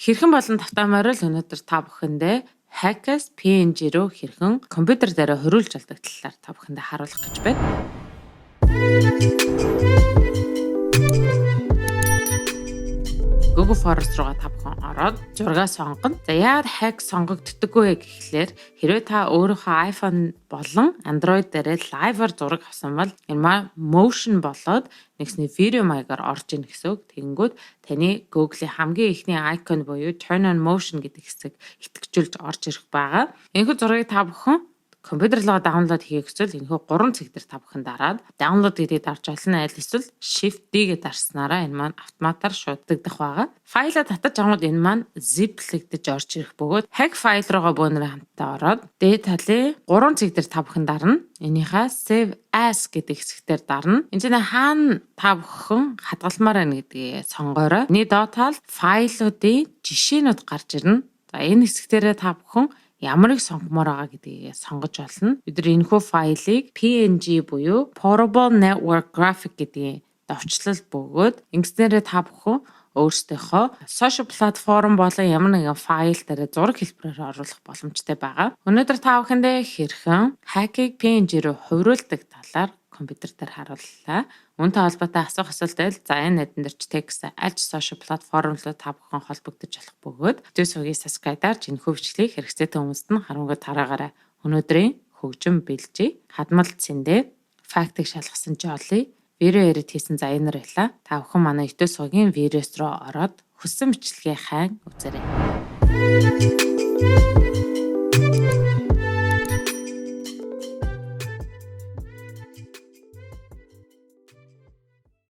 Хэрхэн болон тавтаамаар л өнөөдөр та бүхэндээ Hackers PNG руу хэрхэн компьютер дээр хориулж болдог талаар та бүхэндээ харуулах гэж байна. Google Forest руугаа та бүхэн ороод зураг сонгоно. За яагаад hack сонгогддоггүй вэ гэхлээр хэрвээ та өөрийнхөө iPhone болон Android дээр live-аар зураг авсан бол энэ motion болоод нэгсний видео маягаар орж ийн гэсэн үг. Тэгэнгүүт таны Google-ийн хамгийн ихний icon буюу turn on motion гэдэг хэсэг итгэжүүлж орж ирэх байгаа. Энэхүү зургийг та бүхэн компьютер руу даунлоод хийх гэсэн энэхүү 3 цэг дээр та бүхэн дараад даунлоод гэдгийг дарж олно аль эсвэл shift D-гээ дарснараа энэ маань автоматар шуудагдах байгаа. Файлаа татаж аваад энэ маань zip-лэгдэж орж ирэх бөгөөд hack файл руугаа бөөнөр хамтдаа ороод дээд талын 3 цэг дээр та бүхэн дарна. Энийхээ save as гэдэг хэсгээр дарна. Энд чинь хаана та бүхэн хадгалмаар байна гэдгийг сонгоорой. Эний доотаал файлуудын жишээнүүд гарч ирнэ. За энэ хэсгээрээ та бүхэн ямар их сонгомоор байгаа гэдгийг сонгож олно. Бид нар энэхүү файлыг PNG буюу Portable Network Graphic гэдгийг давчлал бөгөөд ингэснээрээ та бүхэн өөрсдийнхөө social платформ болон ямар нэгэн файл дээр зураг хэлбэрээр оруулах боломжтой байгаа. Өнөөдөр та бүхэндээ хэрхэн hack-ийг PNG руу хувируулдаг талаар компьютер дээр харууллаа. Үүнтэй холбоотой асуух асуулт байл за энэ нэдэн дээр ч текст аль ч social платформ руу та бүхэн холбогдож болох бөгөөд видеосгийн subscribe-аар жинхэнэ бичлэгийг хэрэгцээтэй хүмүүст нь харангаа тараагаарай. Өнөөдрийн хөгжим бэлжээ. Хадмал цэндээ фактыг шалгасан Жолли видео эдит хийсэн заянаар байлаа. Та бүхэн манай видеосгийн видеос руу ороод хүссэн бичлэгээ хайн үзээрэй.